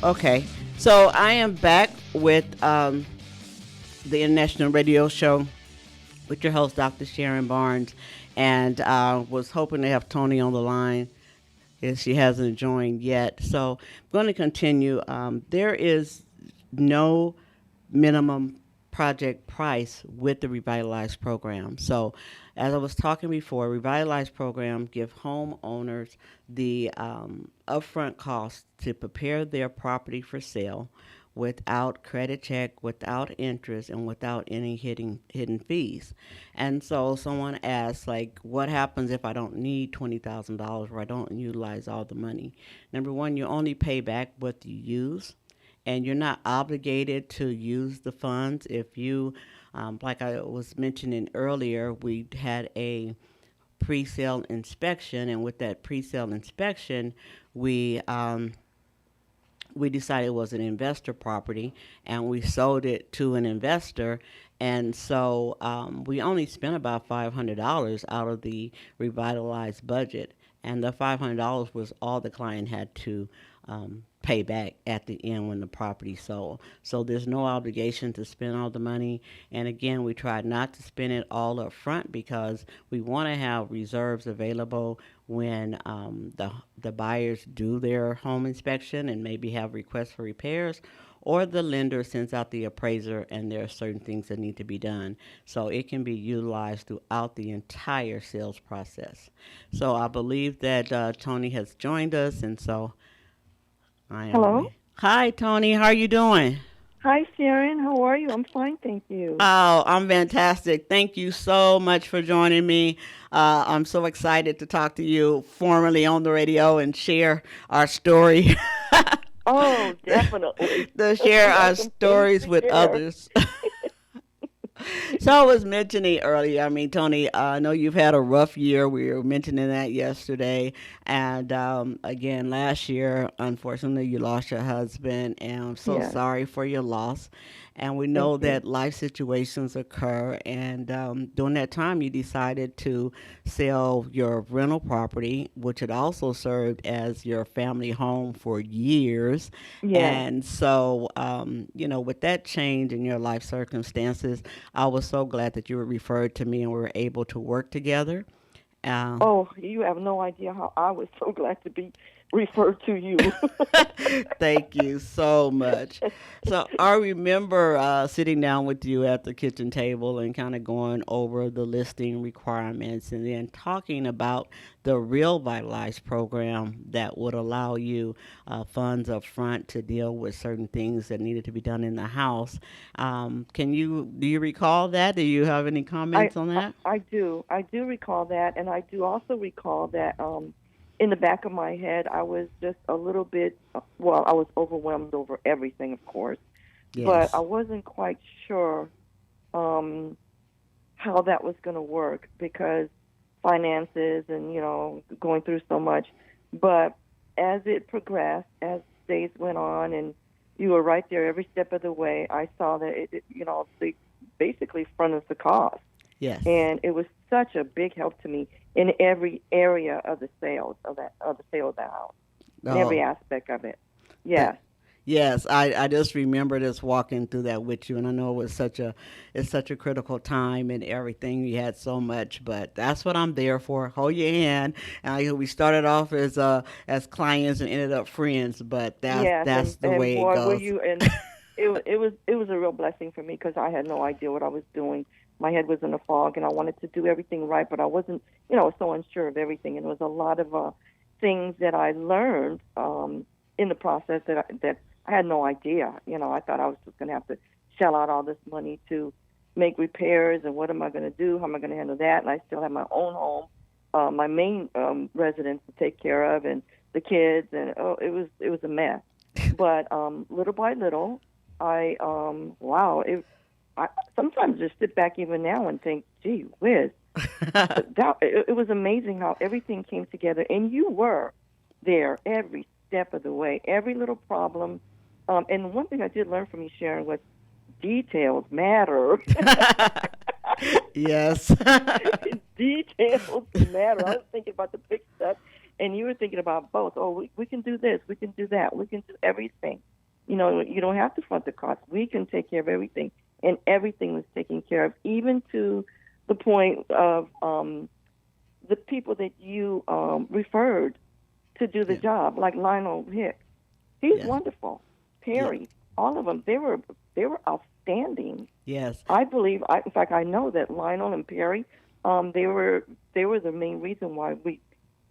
Okay, so I am back with the International Radio Show with your host, Dr. Sharon Barnes, and was hoping to have Tony on the line. If she hasn't joined yet, so I'm going to continue. There is no minimum project price with the Revitalize program. So, as I was talking before, Revitalize program give homeowners the upfront cost to prepare their property for sale without credit check, without interest, and without any hidden fees. And so someone asked, like, what happens if I don't need $20,000 or I don't utilize all the money? Number one, you only pay back what you use, and you're not obligated to use the funds. If you, like I was mentioning earlier, we had a pre-sale inspection, and with that pre-sale inspection, we we decided it was an investor property, and we sold it to an investor. And so we only spent about $500 out of the revitalized budget, and the $500 was all the client had to pay back at the end when the property sold. So there's no obligation to spend all the money. And again, we tried not to spend it all up front because we want to have reserves available when the buyers do their home inspection and maybe have requests for repairs, or the lender sends out the appraiser and there are certain things that need to be done. So it can be utilized throughout the entire sales process. So I believe that Tony has joined us, and so I am. Hello. Hi, Tony. How are you doing? Hi, Sharon. How are you? I'm fine, thank you. Oh, I'm fantastic. Thank you so much for joining me. I'm so excited to talk to you formally on the radio and share our story, Oh, definitely. to share We have our some things stories to with share. others. So I was mentioning earlier, I mean, Tony, I know you've had a rough year. We were mentioning that yesterday. And again, last year, unfortunately, you lost your husband, and I'm so Yes, sorry for your loss. And we thank know you. that life situations occur. And during that time, you decided to sell your rental property, which had also served as your family home for years. Yes. And so, with that change in your life circumstances, I was so glad that you were referred to me and we were able to work together. Uh, Oh, you have no idea how I was so glad to be referred to you. Thank you so much. So I remember sitting down with you at the kitchen table and kind of going over the listing requirements and then talking about the Real Vitalize program that would allow you funds up front to deal with certain things that needed to be done in the house. Do you recall that? Do you have any I, comments on I that? I do. I do recall that, and I do also recall that in the back of my head, I was just a little bit, well, I was overwhelmed over everything, of course, but I Yes. wasn't quite sure um, how that was going to work because finances and going through so much. But as it progressed, as days went on, and you were right there every step of the way, I saw that they basically fronted the cost, Yes. and it was such a big help to me in every area of the sales of the sale of the house, in every Oh, aspect of it. that, Yes, yes, I just remember just walking through that with you, and I know it's such a critical time and everything. You had so much, but that's what I'm there for. Hold your hand. And we started off as clients and ended up friends, but yes, that's the and way it boy, were goes. you and it was a real blessing for me because I had no idea what I was doing. My head was in a fog, and I wanted to do everything right, but I wasn't, so unsure of everything. And there was a lot of things that I learned in the process that I had no idea. I thought I was just going to have to shell out all this money to make repairs, and what am I going to do? How am I going to handle that? And I still have my own home, my main residence to take care of, and the kids, and it was a mess. But little by little, wow, I sometimes just sit back even now and think, gee whiz, it was amazing how everything came together, and you were there every step of the way, every little problem. And one thing I did learn from you, Sharon, was details matter. Yes. Details matter. I was thinking about the big stuff, and you were thinking about both. Oh, we can do this, we can do that, we can do everything. you don't have to front the cost. We can take care of everything, and everything was taken care of, even to the point of the people that you referred to do the Yeah. job, like Lionel Hicks. He's Yes. wonderful. Yeah. Perry, all of them, they were outstanding. Yes. I believe, in fact, I know that Lionel and Perry, they were the main reason why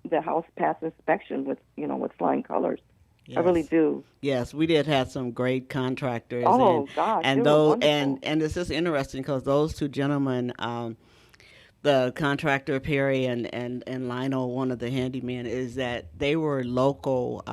the house passed inspection with flying colors. I really Yes. do. Yes, we did have some great contractors, Oh gosh, they and were those wonderful. and it's just interesting because those two gentlemen, the contractor Perry and Lionel, one of the handymen, is that they were local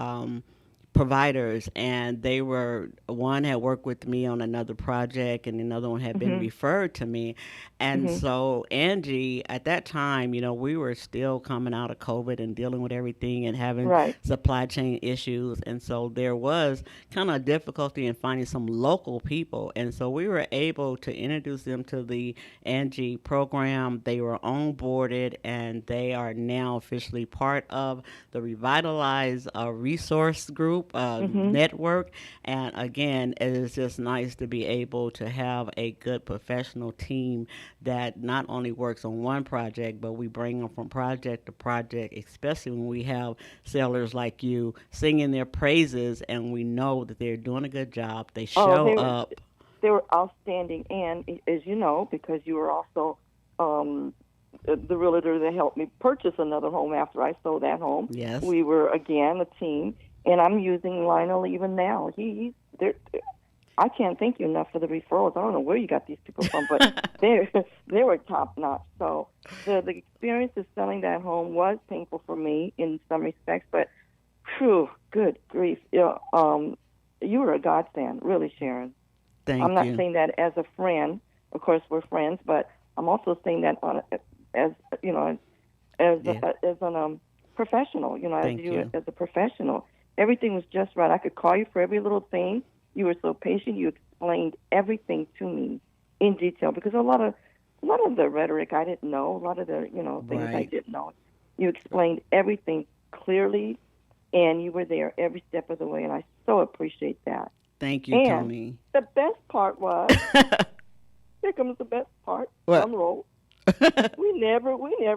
providers, and they were one had worked with me on another project, and another one had been Mhm. referred to me. And Mhm. so Angie, at that time, we were still coming out of COVID and dealing with everything and having Right. supply chain issues, and so there was kind of difficulty in finding some local people, and so we were able to introduce them to the Angie program. They were onboarded, and they are now officially part of the Revitalize resource group Mhm. network. And again, it is just nice to be able to have a good professional team that not only works on one project, but we bring them from project to project, especially when we have sailors like you singing their praises and we know that they're doing a good job. They Oh, show they up. they were outstanding, and as you know, because you were also um, the realtor that helped me purchase another home after I sold that home. Yes. We were again a team, and I'm using Lionel even now. He's there. I can't thank you enough for the referrals. I don't know where you got these people from, but they they were top notch. So the experience of selling that home was painful for me in some respects, but phew, good grief. You were a godsend, really, Sharon. I'm Thank not you. saying that as a friend. Of course, we're friends, but I'm also saying that as you know, Yeah. as an professional. As Thank you you. as a professional, everything was just right. I could call you for every little thing. You were so patient. You explained everything to me in detail because a lot of the rhetoric I didn't know. A lot of the things I Right. didn't know. You explained everything clearly, and you were there every step of the way, and I so appreciate that. Thank you, And Tony. the best part was, here comes the best part, What? drum roll. We never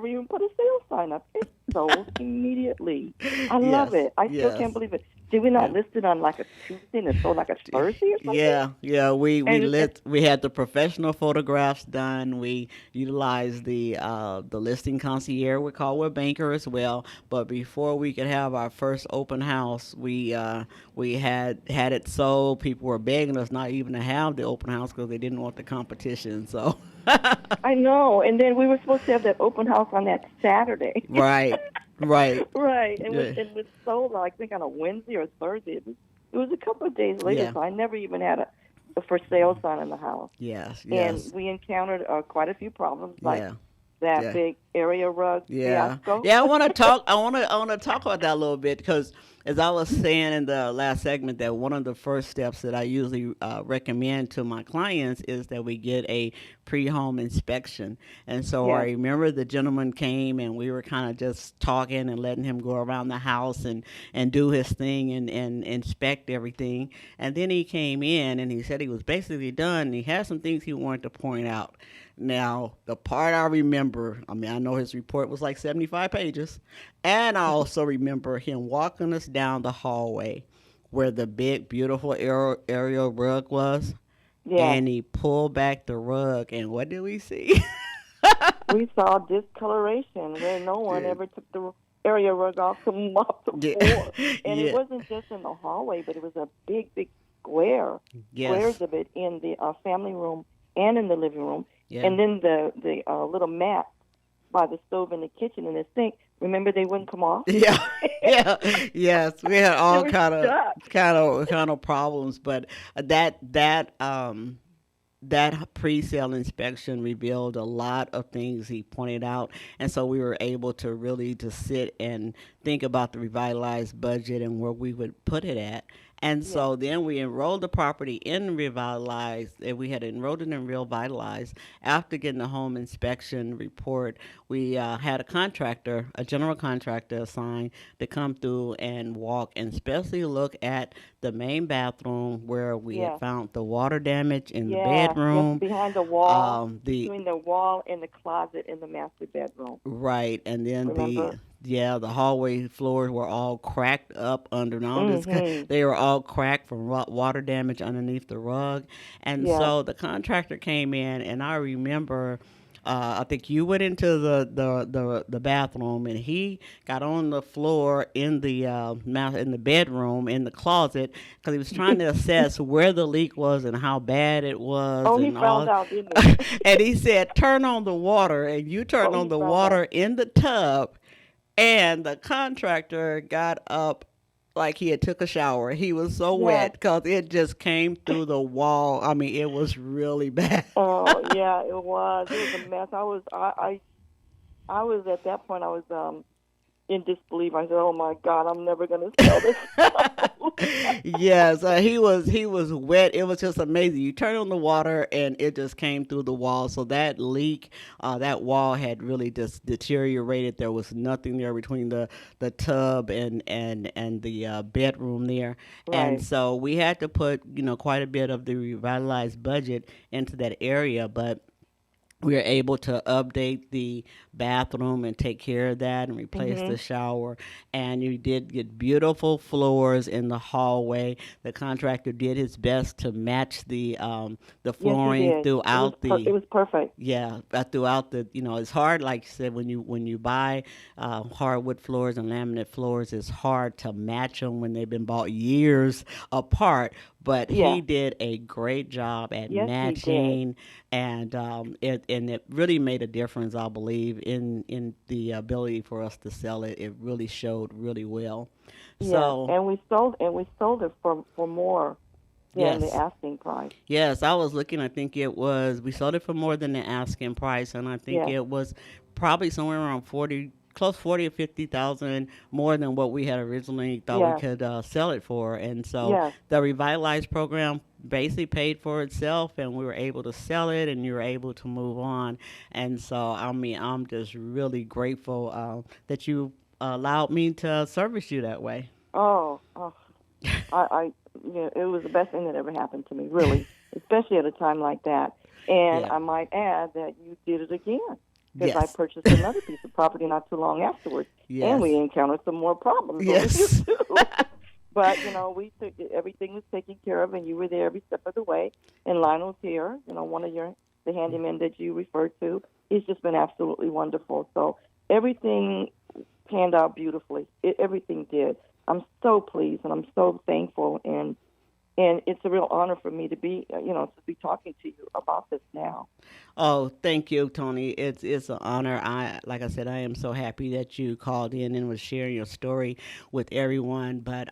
even put a sales sign up. It sold immediately. I love Yes. it. I still can't Yes. believe it. Did we not Yeah. list it on like a Tuesday and it sold like a Thursday or something? Yeah, yeah. And We had the professional photographs done. We utilized the listing concierge. We call a banker as well. But before we could have our first open house, we had it sold. People were begging us not even to have the open house because they didn't want the competition. So, I know. And then we were supposed to have that open house on that Saturday. right, right. Right. Yeah, It was sold, I think, on a Wednesday or Thursday. It was a couple of days later, yeah. so I never even had a for sale sign in the house. Yes, And yes. we encountered quite a few problems, like Yeah. that Yeah. big area rug Yeah, fiasco. yeah. I want to talk. I want to talk about that a little bit because, as I was saying in the last segment, that one of the first steps that I usually recommend to my clients is that we get a pre-home inspection. And so I Yes. remember the gentleman came and we were kind of just talking and letting him go around the house and do his thing and inspect everything. And then he came in and he said he was basically done. And he had some things he wanted to point out. Now, the part I remember, I mean, I know his report was like 75 pages, and I also remember him walking us down the hallway where the big, beautiful aerial rug was, Yes. and he pulled back the rug, and what did we see? We saw discoloration where no one Yeah, ever took the area rug off to mop the yeah, floor. And it yeah, wasn't just in the hallway, but it was a big, big squares yes, of it in the family room and in the living room. yeah. And then the little mat by the stove in the kitchen and the sink. Remember, they wouldn't come off. Yeah, yeah, yes. We had They all were stuck. kind of problems, but that pre-sale inspection revealed a lot of things he pointed out, and so we were able to really just sit and think about the revitalized budget and where we would put it at. And Yeah. so then we enrolled the property in Revitalized, and we had enrolled it in Revitalized. After getting the home inspection report, we had a contractor, a general contractor assigned to come through and walk and especially look at the main bathroom where we had Yeah. found the water damage in the Yeah. Yes, bedroom. behind the wall, The between the wall and the closet in the master bedroom. Right, and then Remember? the hallway floors were all cracked up under all this. Mhm. They were all cracked from water damage underneath the rug, and Yes. so the contractor came in, and I remember. I think you went into the bathroom, and he got on the floor in the in the bedroom in the closet because he was trying to assess where the leak was and how bad it was Oh, he and all. found out, didn't he? And he said, "Turn on the water," and you turned Oh, on he the found out. water in the tub, and the contractor got up like he had took a shower. He was so Yes. wet because it just came through the wall. I mean, it was really bad. Oh, yeah, it was. It was a mess. I was at that point. I was in disbelief. I said, "Oh my God, I'm never going to sell this." Yes, he was wet. It was just amazing. You turn on the water and it just came through the wall. So that leak, that wall had really just deteriorated. There was nothing there between the tub and the bedroom there, and Right. so we had to put quite a bit of the revitalized budget into that area, but we were able to update the bathroom and take care of that and replace the Mhm. shower. And you did get beautiful floors in the hallway. The contractor did his best to match the Yes, he flooring did. throughout It the was perfect. yeah, throughout it's hard, like you said, when you buy hardwood floors and laminate floors, it's hard to match them when they've been bought years apart. But Yeah. he did a great job at Yes, he did. matching, and it really made a difference, I believe, in the ability for us to sell it. It really showed really well. Yes, So and we sold it for more than the yes. asking price. Yes, I was looking. I think it was, we sold it for more than the asking price, and I think Yes. it was probably somewhere around 40, close 40 or 50,000 more than what we had originally thought we Yes. could sell it for. And so Yes. the Revitalize program basically paid for itself, and we were able to sell it, and you were able to move on. And so, I mean, I'm just really grateful that you allowed me to service you that way. Oh, oh, I yeah, it was the best thing that ever happened to me, really, especially at a time like that. And Yeah. I might add that you did it again because I Yes. purchased another piece of property not too long afterwards, and we Yes. encountered some more problems over here Yes. too. But we took everything was taken care of, and you were there every step of the way. And Lionel's here, one of the handymen that you referred to. He's just been absolutely wonderful. So everything panned out beautifully. Everything did. I'm so pleased, and I'm so thankful, and it's a real honor for me to be talking to you about this now. Oh, thank you, Tony. It's an honor. Like I said, I am so happy that you called in and was sharing your story with everyone. But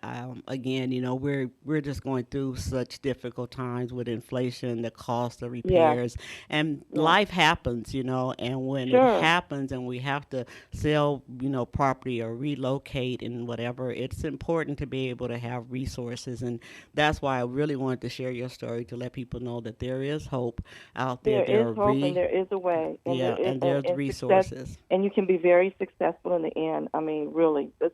again, we're just going through such difficult times with inflation, the cost of Yes, repairs, and yes, life happens. And when it sure, happens, and we have to sell, property or relocate and whatever, it's important to be able to have resources, and that's why I really wanted to share your story to let people know that there is hope out there. there There is are hope and there is a way, and there yeah, is and there's and success, resources. and you can be very successful in the end. I mean, really, this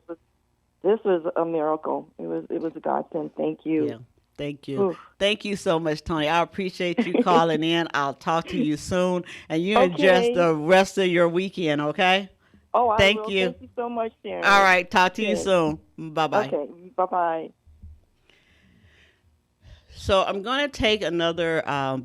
was a miracle. It was a godsend. Thank you. Yeah. Thank you. Oof. Thank you so much, Tony. I appreciate you calling in. I'll talk to you soon. And you enjoy Okay. the rest of your weekend, okay? Oh, I Thank will. you. Thank you so much, All Sharon. right. Talk to you Okay. soon. Bye bye. Okay. Bye bye. So I'm going to take another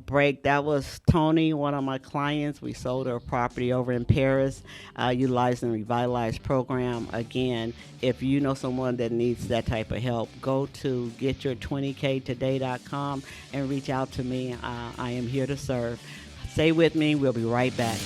break. That was Tony, one of my clients. We sold her property over in Paris, utilizing the Revitalize program. Again, if you know someone that needs that type of help, go to getyour20ktoday.com and reach out to me. I am here to serve. Stay with me. We'll be right back.